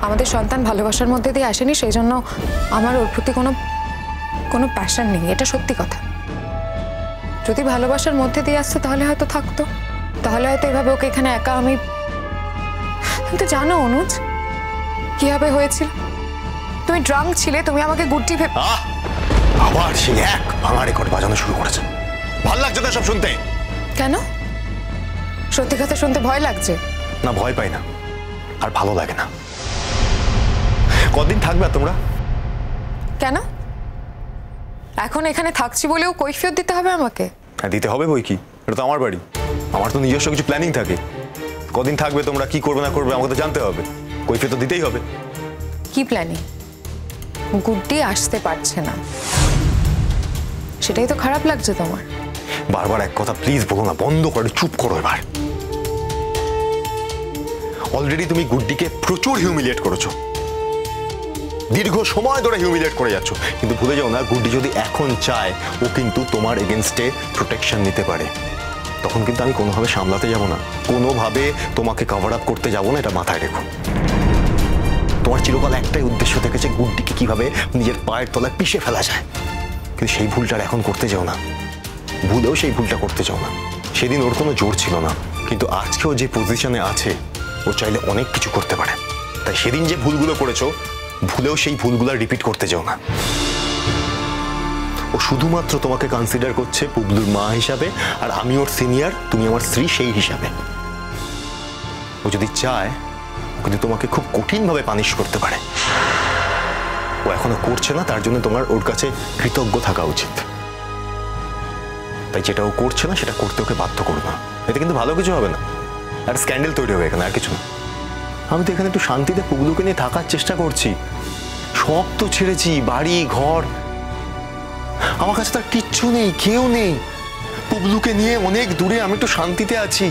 আমাদের সন্তান ভালোবাসার মধ্যে দিয়ে আসেনি, সেই জন্য আমার ওর প্রতি কোনো প্যাশন নেই, এটা সত্যি কথা। যদি ভালোবাসার মধ্যে দিয়ে আসতো তাহলে হয়তো থাকতো, তাহলে হয়তো এভাবে ওকে এখানে একা আমি। কিন্তু জানো অনুজ কিভাবে হয়েছিল? তুমি ড্রাঙ্ক ছিলে, তুমি আমাকে গুড্ডি আবার সেই এক ভাঙা রেকর্ড বাজানো শুরু করেছে। ভাল লাগছে না সব শুনতে? কেন? সত্যি কথা শুনতে ভয় লাগছে? না, ভয় পাই না, আর ভালো লাগে না। কদিন থাকবে তোমরা? কেন এখন এখানে থাকছি বলেও কৈফিয়ত দিতে হবে আমাকে? হ্যাঁ, দিতে হবে বই কি, এটা তো আমার বাড়ি, আমার তো নিজস্ব কিছু প্ল্যানিং থাকে। কদিন থাকবে তোমরা, কি করবে না করবে আমাকে তো জানতে হবে, কৈফিয়ত তো দিতেই হবে। কি প্ল্যানিং? গুড্ডি আসতে পারছে না, সেটাই তো খারাপ লাগছে তোমার। বারবার এক কথা প্লিজ বলো না, বন্ধ করে চুপ করো এবার। অলরেডি তুমি গুড্ডিকে প্রচুর হিউমিলিয়েট করেছো, দীর্ঘ সময় ধরে হিউমিলিয়েট করে যাচ্ছ। কিন্তু ভুলে যাও না, গুড্ডি যদি এখন চায় ও কিন্তু তোমার এগেনস্টে প্রোটেকশন নিতে পারে। তখন কিন্তু আমি কোনোভাবে সামলাতে যাব না, কোনোভাবে তোমাকে কভার আপ করতে যাব না, এটা মাথায় রেখো। তোমার চিরকাল একটাই উদ্দেশ্য থেকেছে গুড্ডিকে কিভাবে নিজের পায়ের তলায় পিষে ফেলা যায়। কিন্তু সেই ভুলটা এখন করতে যাও না, ভুলেও সেই ভুলটা করতে চাও না। সেদিন ওর কোনো জোর ছিল না, কিন্তু আজকেও যে পজিশনে আছে ও চাইলে অনেক কিছু করতে পারে। তাই সেদিন যে ভুলগুলো করেছো, ভুলেও সেই ভুলগুলো রিপিট করতে যাও না। ও শুধুমাত্র তোমাকে কনসিডার করছে পুবলুর মা হিসাবে, আর আমি ওর সিনিয়র, তুমি আমার স্ত্রী সেই হিসাবে। ও যদি চায় ও কিন্তু তোমাকে খুব কঠিনভাবে পানিশ করতে পারে। ও এখনো করছে না, তার জন্য তোমার ওর কাছে কৃতজ্ঞ থাকা উচিত। তাই যেটা ও করছে না সেটা করতে ওকে বাধ্য করো না, এতে কিন্তু ভালো কিছু হবে না, আর স্ক্যান্ডেল তৈরি হবে এখানে, আর কিছু না। আমি তো এখানে একটু শান্তিতে পুবলুকে নিয়ে থাকার চেষ্টা করছি। সব তো ছেড়েছি, বাড়ি ঘর, আমার কাছে তার কিচ্ছু নেই, কেউ নেই। পুবলুকে নিয়ে অনেক দূরে আমি একটু শান্তিতে আছি,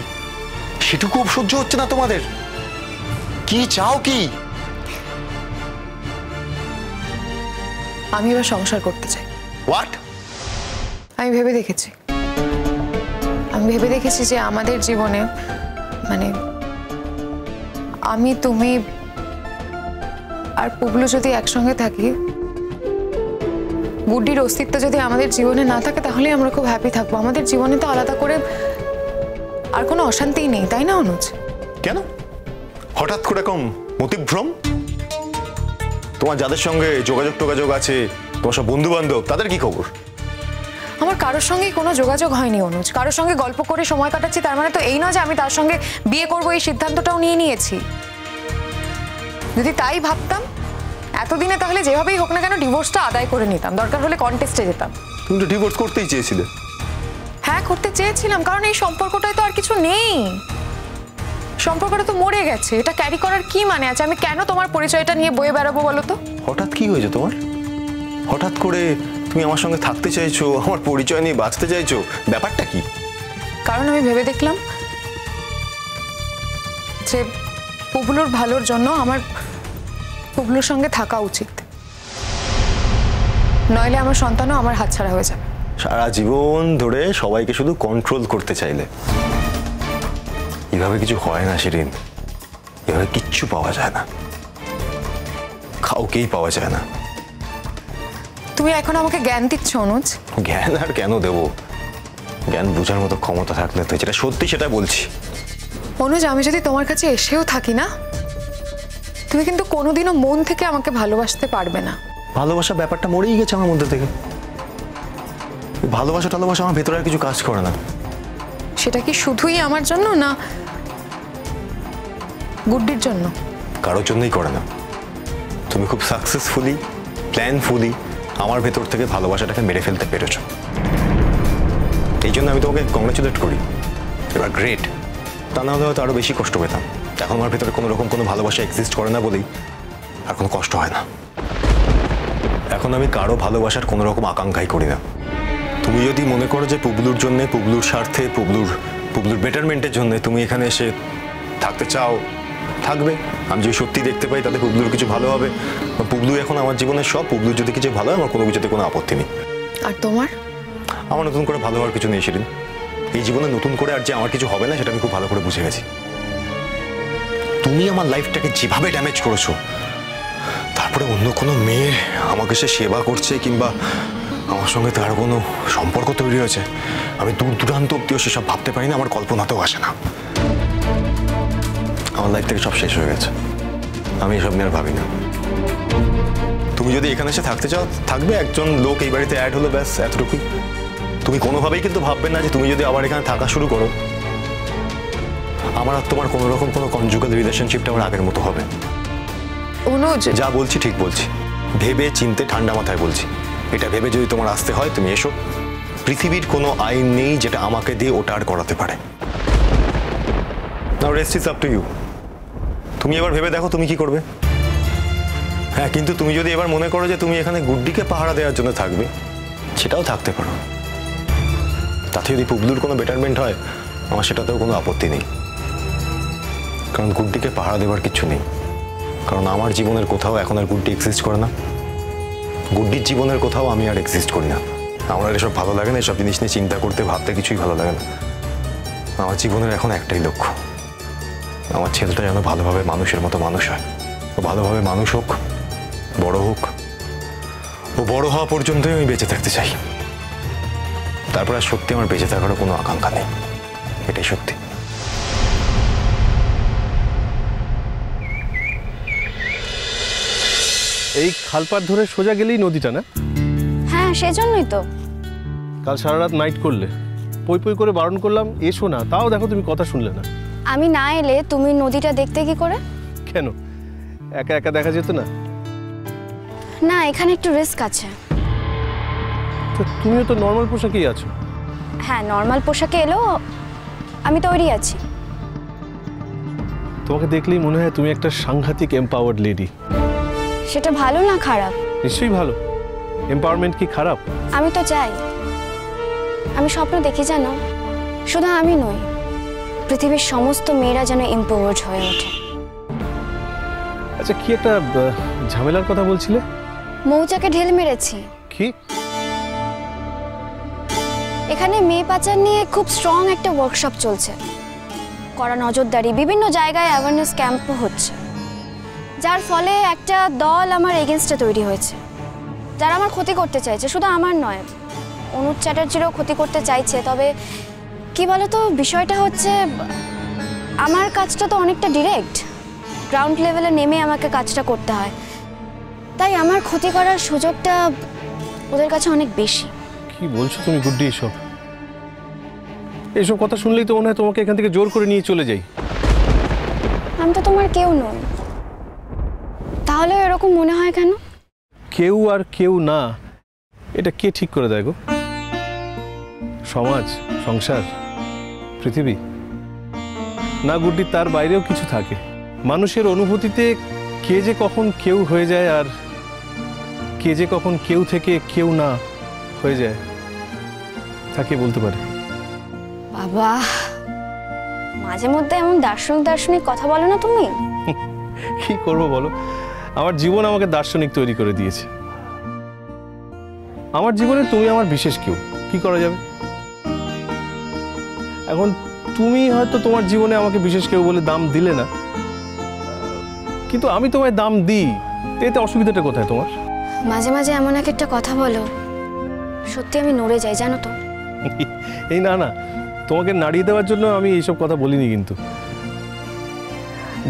সেটুকু সহ্য হচ্ছে না তোমাদের? কি চাও কি? আমি এবার সংসার করতে চাই। হোয়াট? আমি ভেবে দেখেছি যে আমাদের জীবনে, মানে আমি, তুমি আর পুবলু যদি একসঙ্গে থাকি, গুড্ডির অস্তিত্ব যদি আমাদের জীবনে না থাকে, তাহলে আমরা খুব হ্যাপি থাকবো। আমাদের জীবনে তো আলাদা করে আর কোনো অশান্তিই নেই, তাই না অনুজ? কেন হঠাৎ করে এরকম মতিভ্রম? তোমার যাদের সঙ্গে যোগাযোগ আছে, তোমার সব বন্ধু বান্ধব, তাদের কি খবর? আমার কারোর সঙ্গে কোনো যোগাযোগ হয়নি অনুজ। কারোর সঙ্গে গল্প করে সময় কাটাচ্ছি, তার মানে তো এই নয় যে আমি তার সঙ্গে বিয়ে করবো, এই সিদ্ধান্তটাও নিয়ে নিয়েছি। যদি তাই ভাবতাম এতদিনে তাহলে যেভাবেই হোক না কেন ডিভোর্সটা আদায় করে নিতাম, দরকার হলে কন্টেস্টে যেতাম। তুমি তো ডিভোর্স করতেই চেয়েছিলে। হ্যাঁ, করতে চেয়েছিলাম, কারণ এই সম্পর্কটায় তো আর কিছু নেই, সম্পর্কটা তো মরে গেছে। এটা ক্যারি করার কি মানে আছে? আমি কেন তোমার পরিচয়টা নিয়ে বয়ে বেড়াবো বলো তো? হঠাৎ কি হয়েছে তোমার? হঠাৎ করে তুমি আমার সঙ্গে থাকতে চাইছো, আমার পরিচয় নিয়ে বাঁচতে চাইছো, ব্যাপারটা কি? কারণ আমি ভেবে দেখলাম যে পুবলুর ভালোর জন্য আমার পুবলুর সঙ্গে থাকা উচিত, নইলে আমার সন্তানও আমার হাতছাড়া হয়ে যাবে। সারা জীবন ধরে সবাইকে শুধু কন্ট্রোল করতে চাইলে, এভাবে কিছু হয় না শিরিন, এভাবে কিচ্ছু পাওয়া যায় না, কাউকেই পাওয়া যায় না। তুমি এখন আমাকে জ্ঞান দিচ্ছ অনুজ? জ্ঞান আর কেন দেবো? জ্ঞান বোঝার মতো ক্ষমতা থাকলে তো, যেটা সত্যি সেটা বলছি। অনুজ, আমি যদি তোমার কাছে এসেও থাকি না, তুমি কিন্তু কোনোদিনও মন থেকে আমাকে ভালোবাসতে পারবে না। ভালোবাসা ব্যাপারটা মরেই গেছে আমার মধ্যে থেকে। ভালোবাসা আমার ভেতরে আর কিছু কাজ করে না। সেটা কি শুধুই আমার জন্য, না গুড্ডির জন্য? কারোর জন্যই করে না। তুমি খুব সাকসেসফুলি, প্ল্যানফুলি আমার ভেতর থেকে ভালোবাসাটাকে মেরে ফেলতে পেরেছো, এই জন্য আমি তোমাকে কংগ্রাচুলেট করি। এবার গ্রেট, তা না হলে হয়তো আরো বেশি কষ্ট পেতাম। এখন আমার ভেতরে কোনো রকম কোনো ভালোবাসা এক্সিস্ট করে না বলেই আর কোনো কষ্ট হয় না। এখন আমি কারো ভালোবাসার কোনো রকম আকাঙ্ক্ষাই করি না। তুমি যদি মনে করো যে পুবলুর জন্যে, পুবলুর স্বার্থে, পুবলুর বেটারমেন্টের জন্য তুমি এখানে এসে থাকতে চাও, থাকবে। আমি যদি সত্যি দেখতে পাই তাতে পুবলুর কিছু ভালো হবে, পুবলু এখন আমার জীবনের সব, পুবলুর যদি কিছু ভালো হয় আমার কোনো কিছুতে কোনো আপত্তি নেই। আর তোমার? আমার নতুন করে ভালো হওয়ার কিছু নেই শিরিন। এই জীবনে নতুন করে আর যে আমার কিছু হবে না সেটা আমি খুব ভালো করে বুঝে গেছি। তুমি আমার লাইফটাকে যেভাবে ড্যামেজ করেছো, তারপরে অন্য কোনো মেয়ে আমাকে সে সেবা করছে কিংবা আমার সঙ্গে তার কোনো সম্পর্ক তৈরি হয়েছে, আমি দূর দূরান্ত অব্দিও সেসব ভাবতে পারি না, আমার কল্পনাতেও আসে না। আমার লাইফ থেকে সব শেষ হয়ে গেছে, আমি এসব নিয়ে আর ভাবি না। তুমি যদি এখানে এসে থাকতে চাও থাকবে, একজন লোক এই বাড়িতে অ্যাড হলো, ব্যাস এতটুকুই। তুমি কোনোভাবেই কিন্তু ভাববে না যে তুমি যদি আবার এখানে থাকা শুরু করো, আমার আর তোমার কোনো রকম কোনো কনজুগাল রিলেশনশিপটা আমার আগের মতো হবে। অনুজ, যা বলছি ঠিক বলছি, ভেবে চিনতে ঠান্ডা মাথায় বলছি। এটা ভেবে যদি তোমার আসতে হয় তুমি এসো, পৃথিবীর কোনো আইন নেই যেটা আমাকে দিয়ে ওটা আর করাতে পারে। Now rest is up to you. তুমি এবার ভেবে দেখো তুমি কি করবে। হ্যাঁ, কিন্তু তুমি যদি এবার মনে করো যে তুমি এখানে গুড্ডিকে পাহারা দেওয়ার জন্য থাকবে, সেটাও থাকতে পারো। তাতে যদি পুবলুর কোনো বেটারমেন্ট হয়, আমার সেটাতেও কোনো আপত্তি নেই। কারণ গুড্ডিকে পাহারা দেওয়ার কিছু নেই, কারণ আমার জীবনের কোথাও এখন আর গুড্ডি এক্সিস্ট করে না। গুড্ডির জীবনের কোথাও আমি আর এক্সিস্ট করি না। আমার এসব ভালো লাগে না, এসব জিনিস নিয়ে চিন্তা করতে ভাবতে কিছুই ভালো লাগে না। আমার জীবনের এখন একটাই লক্ষ্য, আমার ছেলেটা যেন ভালোভাবে মানুষের মতো মানুষ হয়, ও ভালোভাবে মানুষ হোক, বড় হোক। ও বড় হওয়া পর্যন্তই আমি বেঁচে থাকতে চাই। তারপর আর সত্যি আমার বেঁচে থাকারও কোনো আকাঙ্ক্ষা নেই, এটাই সত্যি। এই খালপাড় ধরে সোজা গেলেই নদীটা না? হ্যাঁ, সেজন্যই তো। কাল সারা রাত নাইট করলে, পই পই করে বারণ করলাম এসো না, তাও দেখো তুমি কথা শুনলে না। আমি না এলে তুমি নদীটা দেখতে কি করে? কেন, একা একা দেখা যেত না? না, এখানে একটু রিস্ক আছে। তো তুমিও তো নর্মাল পোশাকেই আছো। হ্যাঁ, নর্মাল পোশাকে এলেও আমি তৈরি আছি। তোমাকে দেখলেই মনে হয় তুমি একটা সাংঘাতিক এম্পাওয়ার্ড লেডি। সেটা ভালো না খারাপ? নিশ্চয়ই ভালো। এম্পাওয়ারমেন্ট কি খারাপ? আমি তো চাই, আমি স্বপ্ন দেখি জানো, শুধু আমি নই, পৃথিবীর সমস্ত মেয়েরা যেন এম্পাওয়ার্ড হয়ে ওঠে। আচ্ছা, কি একটা ঝামেলার কথা বলছিলে? মৌচাকে ঢেল মেরেছি। কি? এখানে মেয়ে পাচার নিয়ে খুব স্ট্রং একটা ওয়ার্কশপ চলছে, কড়া নজরদারি, বিভিন্ন জায়গায় অ্যাওয়ারনেস ক্যাম্পও হচ্ছে, যার ফলে একটা দল আমার এগেনস্টে তৈরি হয়েছে, যারা আমার ক্ষতি করতে চাইছে। শুধু আমার নয়, অনুজ চ্যাটার্জিরও ক্ষতি করতে চাইছে। তবে কি বলতো, বিষয়টা হচ্ছে আমার কাজটা তো অনেকটা ডিরেক্ট, গ্রাউন্ড লেভেলে নেমে আমাকে কাজটা করতে হয়, তাই আমার ক্ষতি করার সুযোগটা ওদের কাছে অনেক বেশি। কি বলছো তুমি গুড্ডি? এইসব কথা শুনলেই তো মনে হয় তোমাকে এখান থেকে জোর করে নিয়ে চলে যাই। আমি তো তোমার কেউ নই, তাহলে এরকম মনে হয় কেন? কেউ আর কেউ না, এটা কে ঠিক করে দেয় গো? সমাজ, সংসার, পৃথিবী? না গুড্ডি, তার বাইরেও কিছু থাকে। মানুষের অনুভূতিতে কে যে কখন কেউ হয়ে যায় আর কে যে কখন কেউ থেকে কেউ না হয়ে যায়, তাকে বলতে পারে। বাবা, মাঝে মধ্যে এমন দার্শনিক দার্শনিক কথা বলো না তুমি। কি করবো বলো, আমার জীবন আমাকে দার্শনিক তৈরি করে দিয়েছে। আমার জীবনে তুমি আমার বিশেষ কেউ, কি করা যাবে? এখন তুমি হয়তো তোমার জীবনে আমাকে বিশেষ কেউ বলে দাম দিলে না, কিন্তু আমি তোমায় দাম দিই, এতে অসুবিধাটা কোথায় তোমার? মাঝে মাঝে এমন একটা কথা বলো, সত্যি আমি নড়ে যাই জানো তো। এই না না, তোমাকে নাড়িয়ে দেওয়ার জন্য আমি এইসব কথা বলিনি, কিন্তু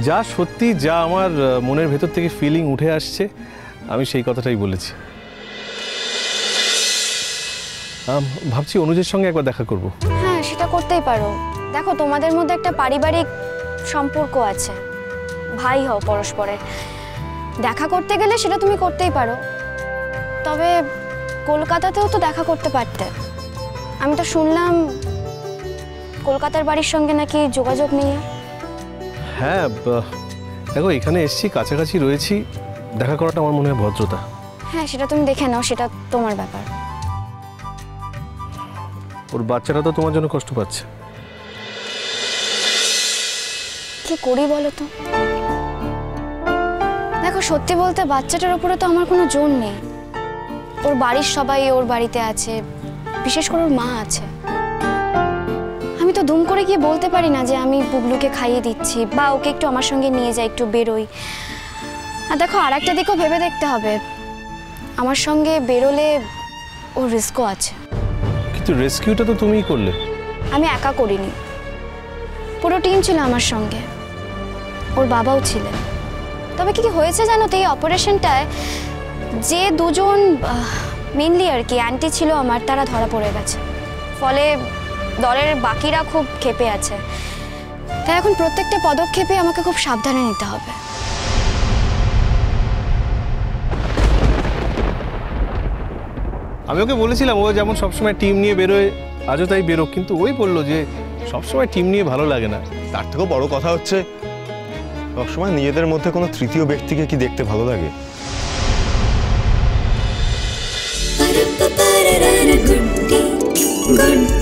যা সত্যি, যা আমার মনের ভেতর থেকে ফিলিং উঠে আসছে, আমি সেই কথাটাই বলেছি। ভাবছি অনুজের সঙ্গে একবার দেখা করব। হ্যাঁ, সেটা করতেই পারো। দেখো, তোমাদের মধ্যে একটা পারিবারিক সম্পর্ক আছে, ভাই হও পরস্পরের, দেখা করতে গেলে সেটা তুমি করতেই পারো। তবে কলকাতাতেও তো দেখা করতে পারতে। আমি তো শুনলাম কলকাতার বাড়ির সঙ্গে নাকি যোগাযোগ নেই। হ্যাঁ দেখো, এখানে এসছি, কাছাকাছি রয়েছি, দেখা করাটা আমার মনে হয় ভদ্রতা। হ্যাঁ, সেটা তুমি দেখে নাও, সেটা তোমার ব্যাপার। ওর বাচ্চাটা তো তোমার জন্য কষ্ট পাচ্ছে। কি করি বলো তো? দেখো, সত্যি বলতে বাচ্চাটার উপরে তো আমার কোনো জোর নেই। ওর বাড়ির সবাই ওর বাড়িতে আছে, বিশেষ করে ওর মা আছে। আমি তো তো দুম করে গিয়ে বলতে পারি না যে আমি বুবলুকে খাইয়ে দিচ্ছি বা ওকে একটু আমার সঙ্গে নিয়ে যাই, একটু বেরোই। আর দেখো, আর একটা দিকও ভেবে দেখতে হবে, আমার সঙ্গে বেরোলে ওর রিস্কও আছে। কিন্তু রেস্কিউটা তো তুমিই করলে। আমি একা করিনি, পুরো টিম ছিল আমার সঙ্গে, ওর বাবাও ছিলেন। তবে কি হয়েছে জানো তো, এই অপারেশনটায় যে দুজন মেনলি আর কি অ্যান্টি ছিল আমার, তারা ধরা পড়ে গেছে। ফলে দলের বাকিরা খুব ক্ষেপে আছে। তাই এখন প্রত্যেকটা পদক্ষেপে আমাকে খুব সাবধানে নিতে হবে। আমি ওকে বলেছিলাম ও যেমন সবসময় টিম নিয়ে বেরোয়, আজও তাই বেরো, কিন্তু ওই বললো যে সবসময় টিম নিয়ে ভালো লাগে না। তার থেকেও বড় কথা হচ্ছে সবসময় নিজেদের মধ্যে কোনো তৃতীয় ব্যক্তিকে কি দেখতে ভালো লাগে? Good